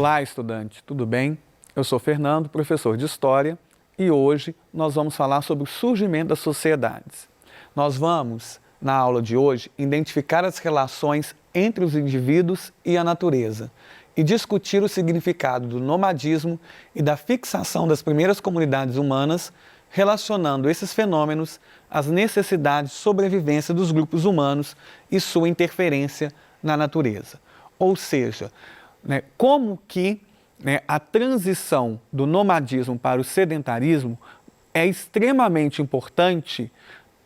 Olá, estudante, tudo bem? Eu sou Fernando, professor de História, e hoje nós vamos falar sobre o surgimento das sociedades. Nós vamos, na aula de hoje, identificar as relações entre os indivíduos e a natureza e discutir o significado do nomadismo e da fixação das primeiras comunidades humanas, relacionando esses fenômenos às necessidades de sobrevivência dos grupos humanos e sua interferência na natureza. Ou seja, como que a transição do nomadismo para o sedentarismo é extremamente importante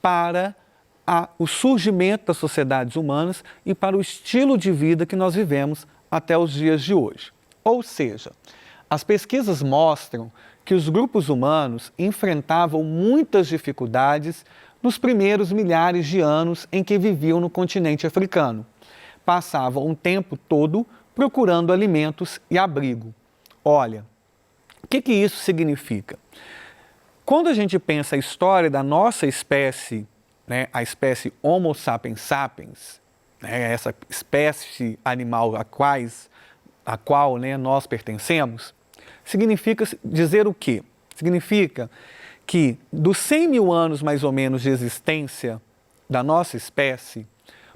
para o surgimento das sociedades humanas e para o estilo de vida que nós vivemos até os dias de hoje. Ou seja, as pesquisas mostram que os grupos humanos enfrentavam muitas dificuldades nos primeiros milhares de anos em que viviam no continente africano. Passavam o tempo todo procurando alimentos e abrigo. Olha, o que isso significa? Quando a gente pensa a história da nossa espécie, a espécie Homo sapiens sapiens, essa espécie animal a qual nós pertencemos, significa dizer o quê? Significa que dos 100 mil anos mais ou menos de existência da nossa espécie,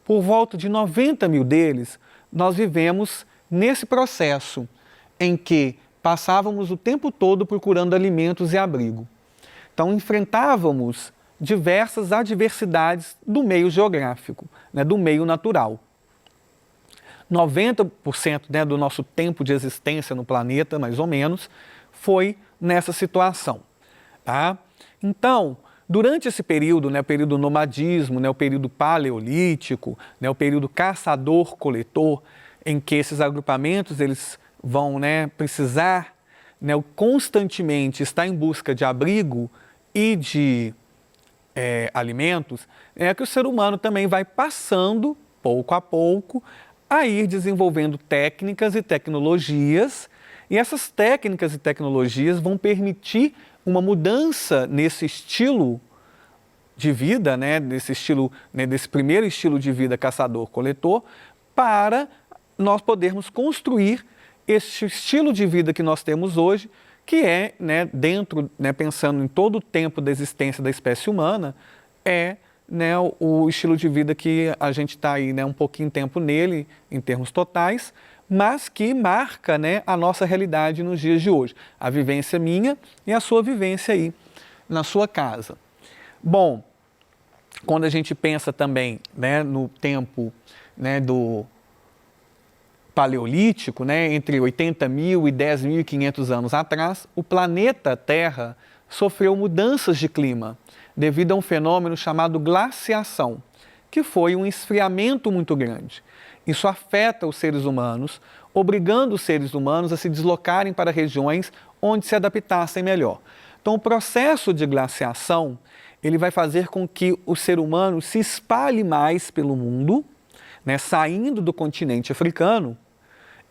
por volta de 90 mil deles, nós vivemos nesse processo em que passávamos o tempo todo procurando alimentos e abrigo. Então, enfrentávamos diversas adversidades do meio geográfico, do meio natural. 90% do nosso tempo de existência no planeta, mais ou menos, foi nessa situação. Tá? Então, durante esse período, o período nomadismo, o período paleolítico, o período caçador-coletor, em que esses agrupamentos eles vão precisar constantemente estar em busca de abrigo e de alimentos, é que o ser humano também vai passando, pouco a pouco, a ir desenvolvendo técnicas e tecnologias, e essas técnicas e tecnologias vão permitir uma mudança nesse estilo de vida, desse primeiro estilo de vida caçador-coletor, para nós podermos construir esse estilo de vida que nós temos hoje, que é, pensando em todo o tempo da existência da espécie humana, o estilo de vida que a gente está aí um pouquinho tempo nele, em termos totais, mas que marca a nossa realidade nos dias de hoje. A vivência minha e a sua vivência aí na sua casa. Bom, quando a gente pensa também no tempo do paleolítico, entre 80 mil e 10.500 anos atrás, o planeta Terra sofreu mudanças de clima devido a um fenômeno chamado glaciação, que foi um esfriamento muito grande. Isso afeta os seres humanos, obrigando os seres humanos a se deslocarem para regiões onde se adaptassem melhor. Então, o processo de glaciação, ele vai fazer com que o ser humano se espalhe mais pelo mundo, saindo do continente africano,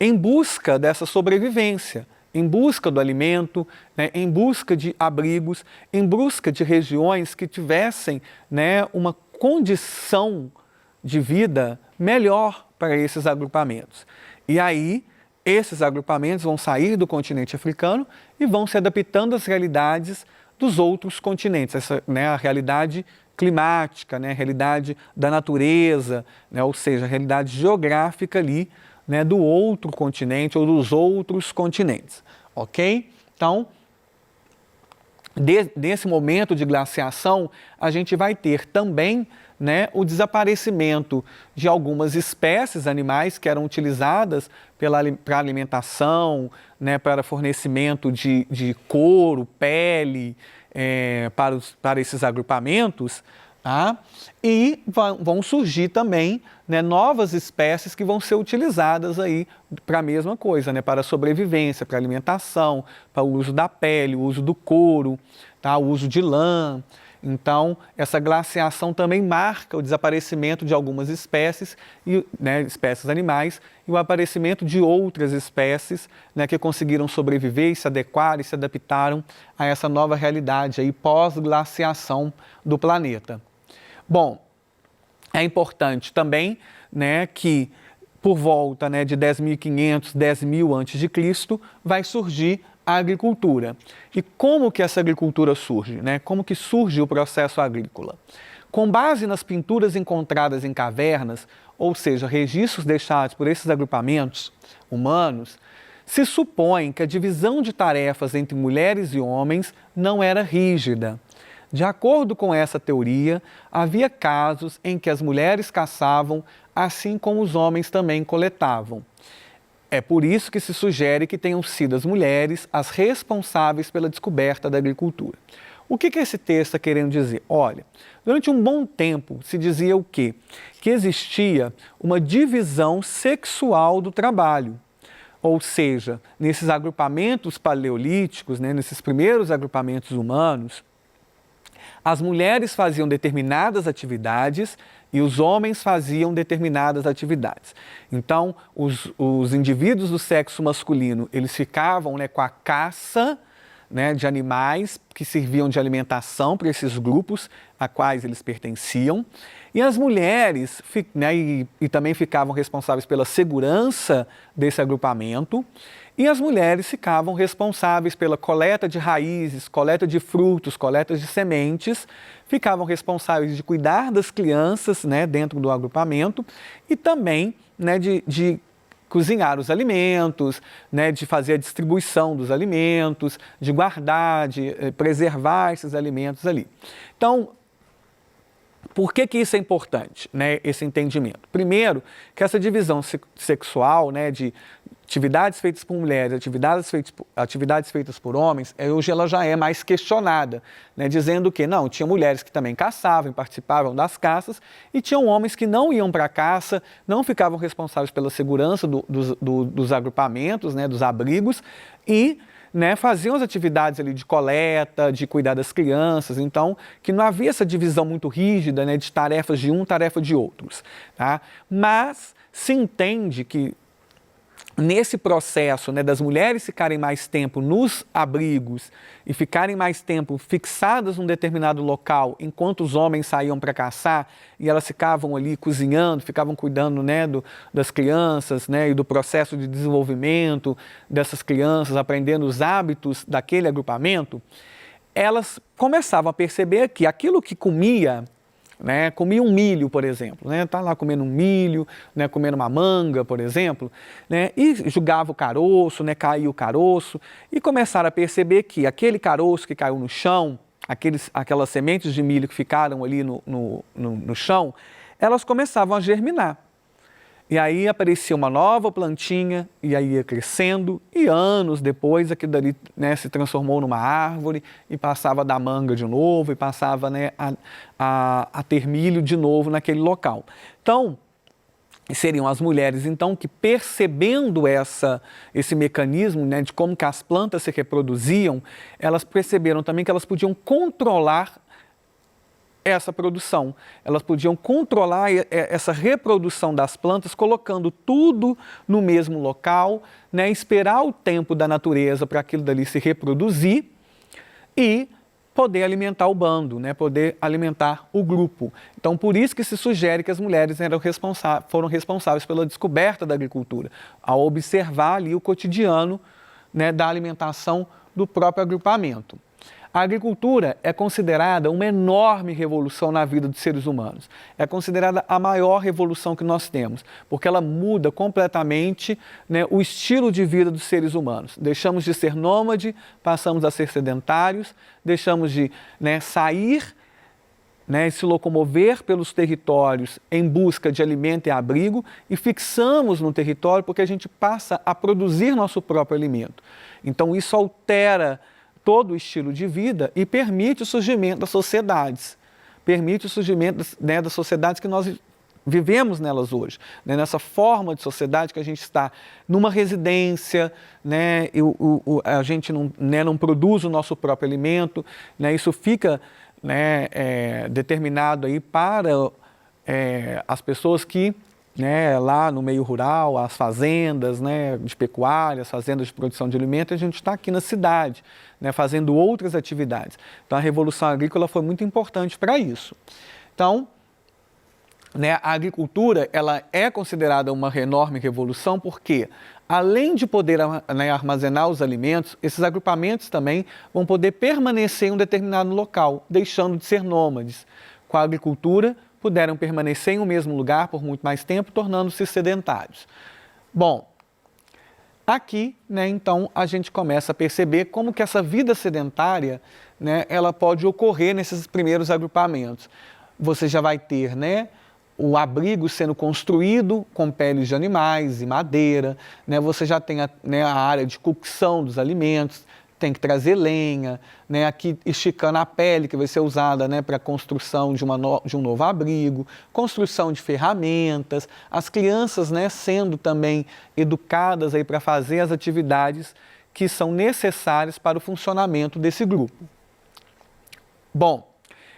em busca dessa sobrevivência, em busca do alimento, em busca de abrigos, em busca de regiões que tivessem uma condição de vida melhor para esses agrupamentos. E aí, esses agrupamentos vão sair do continente africano e vão se adaptando às realidades dos outros continentes, a realidade climática, a realidade da natureza, ou seja, a realidade geográfica ali, do outro continente ou dos outros continentes, ok? Então, nesse momento de glaciação, a gente vai ter também o desaparecimento de algumas espécies animais que eram utilizadas para alimentação, para fornecimento de couro, pele, para esses agrupamentos, tá? E vão surgir também novas espécies que vão ser utilizadas aí para a mesma coisa, para a sobrevivência, para a alimentação, para o uso da pele, o uso do couro, tá? O uso de lã. Então, essa glaciação também marca o desaparecimento de algumas espécies, espécies animais, e o aparecimento de outras espécies que conseguiram sobreviver e se adequar e se adaptaram a essa nova realidade aí pós-glaciação do planeta. Bom, é importante também que por volta, né, de 10.500, 10.000 a.C., vai surgir a agricultura. E como que essa agricultura surge, né? Como que surge o processo agrícola? Com base nas pinturas encontradas em cavernas, ou seja, registros deixados por esses agrupamentos humanos, se supõe que a divisão de tarefas entre mulheres e homens não era rígida. De acordo com essa teoria, havia casos em que as mulheres caçavam, assim como os homens também coletavam. É por isso que se sugere que tenham sido as mulheres as responsáveis pela descoberta da agricultura. O que esse texto está querendo dizer? Olha, durante um bom tempo se dizia o quê? Que existia uma divisão sexual do trabalho. Ou seja, nesses agrupamentos paleolíticos, né, nesses primeiros agrupamentos humanos, as mulheres faziam determinadas atividades e os homens faziam determinadas atividades. Então, os indivíduos do sexo masculino, eles ficavam, né, com a caça, né, de animais que serviam de alimentação para esses grupos a quais eles pertenciam. E as mulheres, né, e também ficavam responsáveis pela segurança desse agrupamento. E as mulheres ficavam responsáveis pela coleta de raízes, coleta de frutos, coleta de sementes, ficavam responsáveis de cuidar das crianças, né, dentro do agrupamento e também, né, de cozinhar os alimentos, né, de fazer a distribuição dos alimentos, de guardar, de preservar esses alimentos ali. Então, por que isso é importante, né, esse entendimento? Primeiro, que essa divisão sexual, né, de atividades feitas por mulheres, atividades feitas por homens, hoje ela já é mais questionada, né, dizendo que não, tinha mulheres que também caçavam, participavam das caças, e tinham homens que não iam para a caça, não ficavam responsáveis pela segurança dos agrupamentos, né, dos abrigos, e, né, faziam as atividades ali de coleta, de cuidar das crianças, então que não havia essa divisão muito rígida, né, de tarefas de um, tarefa de outros. Tá? Mas se entende que nesse processo, né, das mulheres ficarem mais tempo nos abrigos e ficarem mais tempo fixadas num determinado local, enquanto os homens saíam para caçar e elas ficavam ali cozinhando, ficavam cuidando, né, das crianças, né, e do processo de desenvolvimento dessas crianças, aprendendo os hábitos daquele agrupamento, elas começavam a perceber que aquilo que comia, né, comia um milho, por exemplo, né, tá lá comendo um milho, né, comendo uma manga, por exemplo, né, e jogava o caroço, né, caía o caroço, e começaram a perceber que aquele caroço que caiu no chão, aquelas sementes de milho que ficaram ali no chão, elas começavam a germinar. E aí aparecia uma nova plantinha, e aí ia crescendo, e anos depois aquilo dali, né, se transformou numa árvore, e passava a dar manga de novo, e passava, né, a ter milho de novo naquele local. Então, seriam as mulheres, então, que percebendo esse mecanismo, né, de como que as plantas se reproduziam, elas perceberam também que elas podiam controlar essa produção. Elas podiam controlar essa reprodução das plantas, colocando tudo no mesmo local, né, esperar o tempo da natureza para aquilo dali se reproduzir e poder alimentar o bando, né, poder alimentar o grupo. Então, por isso que se sugere que as mulheres foram responsáveis pela descoberta da agricultura, ao observar ali o cotidiano, né, da alimentação do próprio agrupamento. A agricultura é considerada uma enorme revolução na vida dos seres humanos. É considerada a maior revolução que nós temos, porque ela muda completamente, né, o estilo de vida dos seres humanos. Deixamos de ser nômade, passamos a ser sedentários, deixamos de, né, sair, né, se locomover pelos territórios em busca de alimento e abrigo e fixamos no território porque a gente passa a produzir nosso próprio alimento. Então isso altera todo o estilo de vida e permite o surgimento das sociedades, permite o surgimento, né, das sociedades que nós vivemos nelas hoje, né, nessa forma de sociedade que a gente está numa residência, né, a gente não produz o nosso próprio alimento, né, isso fica, né, determinado aí para as pessoas que, né, lá no meio rural, as fazendas, né, de pecuária, as fazendas de produção de alimento, a gente está aqui na cidade, né, fazendo outras atividades. Então, a Revolução Agrícola foi muito importante para isso. Então, né, a agricultura ela é considerada uma enorme revolução porque, além de poder, né, armazenar os alimentos, esses agrupamentos também vão poder permanecer em um determinado local, deixando de ser nômades. Com a agricultura, puderam permanecer em um mesmo lugar por muito mais tempo, tornando-se sedentários. Bom, aqui, né, então, a gente começa a perceber como que essa vida sedentária, né, ela pode ocorrer nesses primeiros agrupamentos. Você já vai ter, né, o abrigo sendo construído com peles de animais e madeira, né, você já tem a área de cocção dos alimentos, tem que trazer lenha, né, aqui esticando a pele que vai ser usada, né, para a construção de um novo abrigo, construção de ferramentas, as crianças, né, sendo também educadas para fazer as atividades que são necessárias para o funcionamento desse grupo. Bom,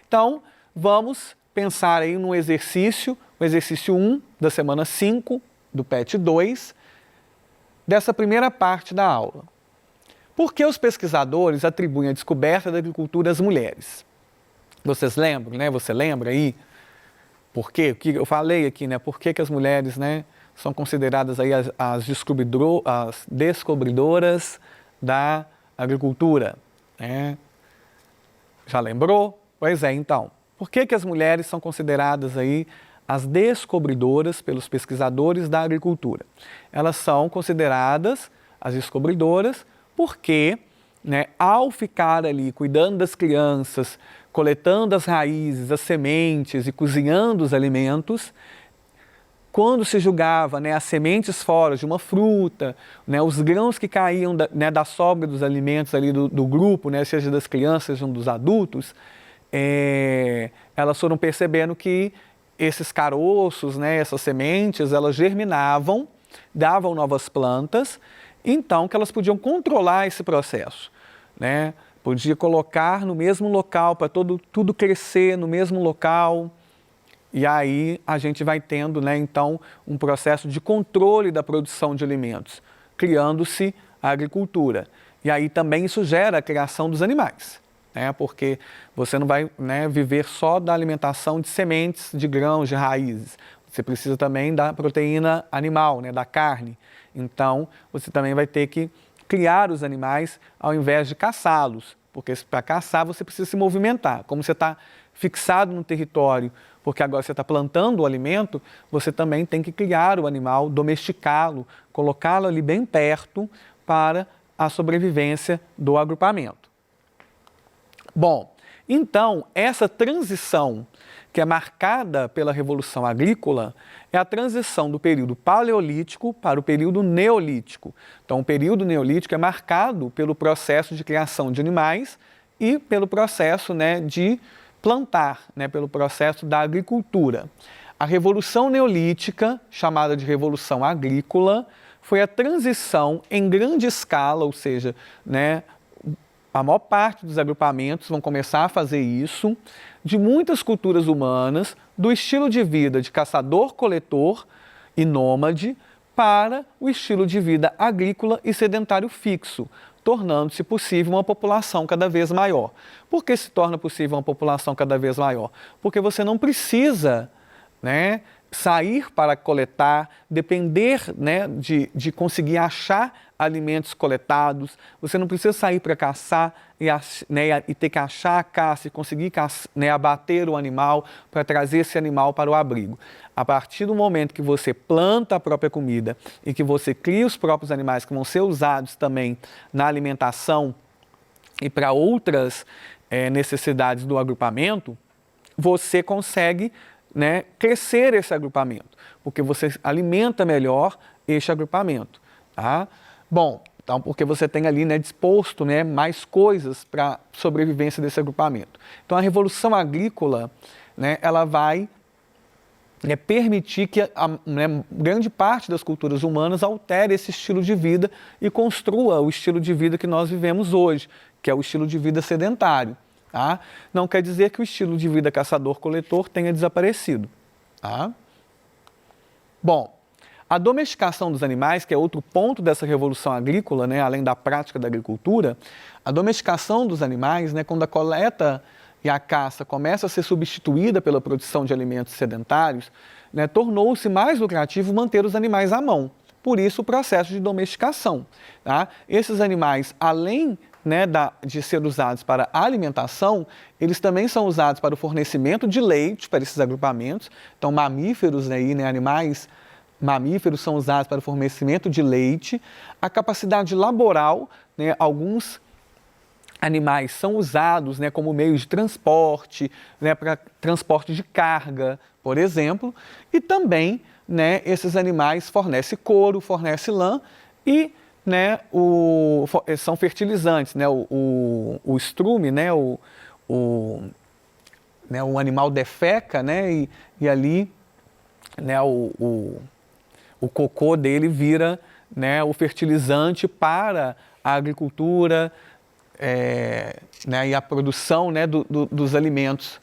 então vamos pensar aí no exercício, o exercício 1 da semana 5 do PET 2, dessa primeira parte da aula. Por que os pesquisadores atribuem a descoberta da agricultura às mulheres? Vocês lembram, né? Você lembra aí? Por quê? O que eu falei aqui, né? Por que as mulheres, né, são consideradas aí as descobridoras da agricultura? Né? Já lembrou? Pois é, então. Por que as mulheres são consideradas aí as descobridoras pelos pesquisadores da agricultura? Elas são consideradas as descobridoras porque, né, ao ficar ali cuidando das crianças, coletando as raízes, as sementes e cozinhando os alimentos, quando se julgava, né, as sementes fora de uma fruta, né, os grãos que caíam da sobra dos alimentos ali do grupo, né, seja das crianças, seja dos adultos, elas foram percebendo que esses caroços, né, essas sementes, elas germinavam, davam novas plantas, então que elas podiam controlar esse processo, né? Podia colocar no mesmo local para tudo crescer no mesmo local. E aí a gente vai tendo, né, então, um processo de controle da produção de alimentos, criando-se a agricultura. E aí também isso gera a criação dos animais, né, porque você não vai, né, viver só da alimentação de sementes, de grãos, de raízes. Você precisa também da proteína animal, né, da carne. Então, você também vai ter que criar os animais ao invés de caçá-los, porque para caçar você precisa se movimentar. Como você está fixado no território, porque agora você está plantando o alimento, você também tem que criar o animal, domesticá-lo, colocá-lo ali bem perto para a sobrevivência do agrupamento. Bom, então essa transição que é marcada pela Revolução Agrícola é a transição do período paleolítico para o período neolítico. Então, o período neolítico é marcado pelo processo de criação de animais e pelo processo, né, de plantar, né, pelo processo da agricultura. A Revolução Neolítica, chamada de Revolução Agrícola, foi a transição em grande escala, ou seja, né, a maior parte dos agrupamentos vão começar a fazer isso, de muitas culturas humanas, do estilo de vida de caçador-coletor e nômade para o estilo de vida agrícola e sedentário fixo, tornando-se possível uma população cada vez maior. Por que se torna possível uma população cada vez maior? Porque você não precisa, né, sair para coletar, depender, né, de conseguir achar alimentos coletados, você não precisa sair para caçar e ter que achar a caça e conseguir né, abater o animal para trazer esse animal para o abrigo. A partir do momento que você planta a própria comida e que você cria os próprios animais que vão ser usados também na alimentação e para outras necessidades do agrupamento, você consegue, né, crescer esse agrupamento, porque você alimenta melhor este agrupamento, tá? Bom, então porque você tem ali, né, disposto, né, mais coisas para a sobrevivência desse agrupamento. Então a Revolução Agrícola, né, ela vai, né, permitir que grande parte das culturas humanas altere esse estilo de vida e construa o estilo de vida que nós vivemos hoje, que é o estilo de vida sedentário. Tá? Não quer dizer que o estilo de vida caçador-coletor tenha desaparecido. Tá? Bom, a domesticação dos animais, que é outro ponto dessa revolução agrícola, né, além da prática da agricultura, a domesticação dos animais, né, quando a coleta e a caça começa a ser substituída pela produção de alimentos sedentários, né, tornou-se mais lucrativo manter os animais à mão. Por isso, o processo de domesticação. Tá? Esses animais, além, né, de ser usados para alimentação, eles também são usados para o fornecimento de leite para esses agrupamentos. Então, mamíferos, aí, né, animais mamíferos são usados para o fornecimento de leite. A capacidade laboral, né, alguns animais são usados, né, como meio de transporte, né, para transporte de carga, por exemplo, e também, né, esses animais fornecem couro, fornecem lã e, né, são fertilizantes, né, o estrume, né, o animal defeca, né, e ali, né, o cocô dele vira, né, o fertilizante para a agricultura, né, e a produção, né, dos alimentos.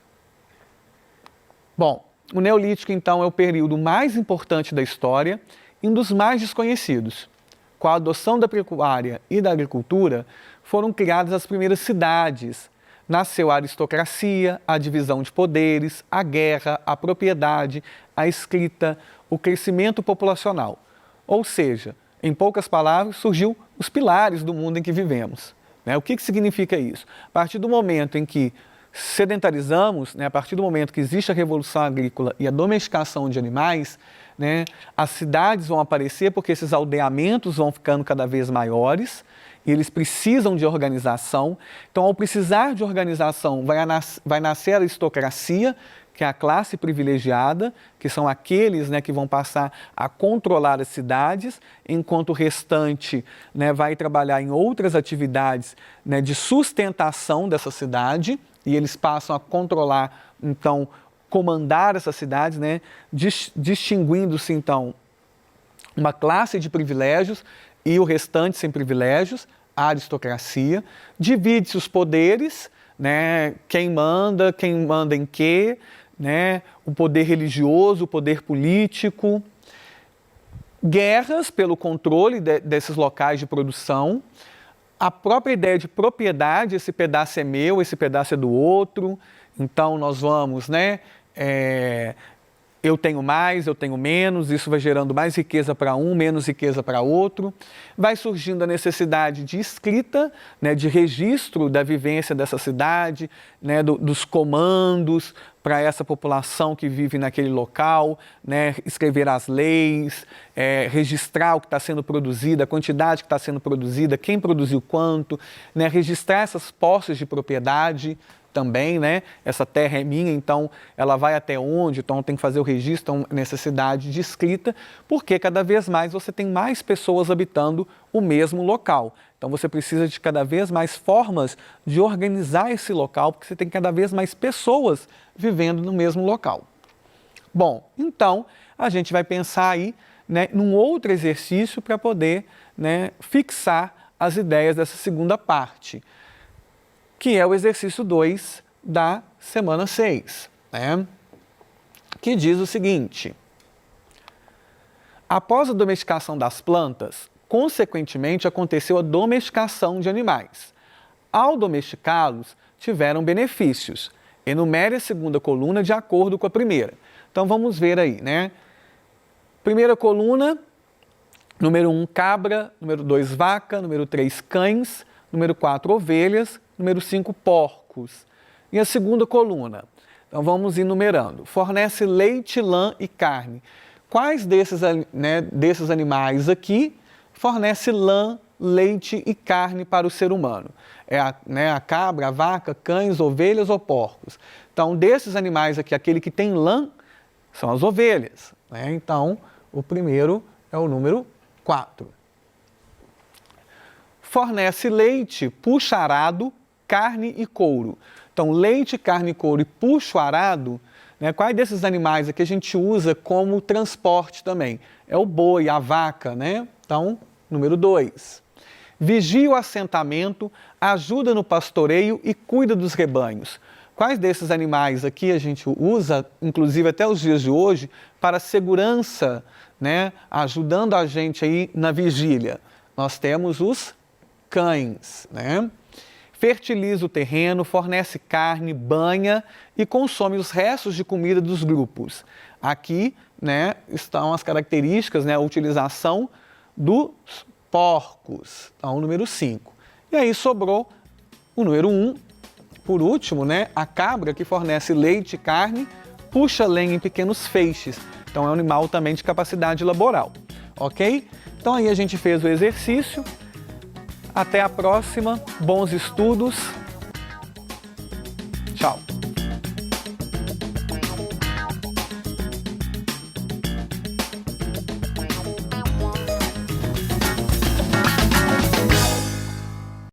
Bom, o Neolítico, então, é o período mais importante da história e um dos mais desconhecidos. Com a adoção da pecuária e da agricultura, foram criadas as primeiras cidades. Nasceu a aristocracia, a divisão de poderes, a guerra, a propriedade, a escrita, o crescimento populacional. Ou seja, em poucas palavras, surgiu os pilares do mundo em que vivemos. Né? O que significa isso? A partir do momento em que sedentarizamos, né, a partir do momento que existe a revolução agrícola e a domesticação de animais, né, as cidades vão aparecer porque esses aldeamentos vão ficando cada vez maiores e eles precisam de organização. Então, ao precisar de organização, vai nascer a aristocracia, que é a classe privilegiada, que são aqueles, né, que vão passar a controlar as cidades, enquanto o restante, né, vai trabalhar em outras atividades, né, de sustentação dessa cidade, e eles passam a controlar, então, comandar essas cidades, né, distinguindo-se, então, uma classe de privilégios e o restante sem privilégios, a aristocracia. Divide-se os poderes, né, quem manda em quê, né, o poder religioso, o poder político, guerras pelo controle desses locais de produção, a própria ideia de propriedade, esse pedaço é meu, esse pedaço é do outro, então nós vamos, né, eu tenho mais, eu tenho menos, isso vai gerando mais riqueza para um, menos riqueza para outro. Vai surgindo a necessidade de escrita, né, de registro da vivência dessa cidade, né, dos comandos para essa população que vive naquele local, né, escrever as leis, registrar o que está sendo produzido, a quantidade que está sendo produzida, quem produziu quanto, né, registrar essas posses de propriedade também, né? Essa terra é minha, então ela vai até onde? Então tem que fazer o registro, então necessidade de escrita, porque cada vez mais você tem mais pessoas habitando o mesmo local. Então você precisa de cada vez mais formas de organizar esse local, porque você tem cada vez mais pessoas vivendo no mesmo local. Bom, então a gente vai pensar aí, né, num outro exercício para poder, né, fixar as ideias dessa segunda parte, que é o exercício 2 da semana 6, né? Que diz o seguinte: após a domesticação das plantas, consequentemente aconteceu a domesticação de animais. Ao domesticá-los, tiveram benefícios. Enumere a segunda coluna de acordo com a primeira. Então vamos ver aí, né? Primeira coluna, número 1, cabra, número 2, vaca, número 3, cães, número 4, ovelhas, número 5, porcos. E a segunda coluna? Então vamos enumerando. Fornece leite, lã e carne. Quais desses, né, desses animais aqui fornece lã, leite e carne para o ser humano? É a cabra, a vaca, cães, ovelhas ou porcos? Então, desses animais aqui, aquele que tem lã são as ovelhas, né? Então, o primeiro é o número 4. Fornece leite, puxa arado, carne e couro. Então, leite, carne, couro e puxo arado, né, quais desses animais aqui a gente usa como transporte também? É o boi, a vaca, né? Então, número 2. Vigia o assentamento, ajuda no pastoreio e cuida dos rebanhos. Quais desses animais aqui a gente usa, inclusive até os dias de hoje, para segurança, né, ajudando a gente aí na vigília? Nós temos os cães, né? fertiliza o terreno, fornece carne, banha e consome os restos de comida dos grupos. Aqui, né, estão as características, né, a utilização dos porcos, então o número 5. E aí sobrou o número 1, por último, né, a cabra, que fornece leite e carne, puxa lenha em pequenos feixes, então é um animal também de capacidade laboral, ok? Então aí a gente fez o exercício. Até a próxima, bons estudos, tchau!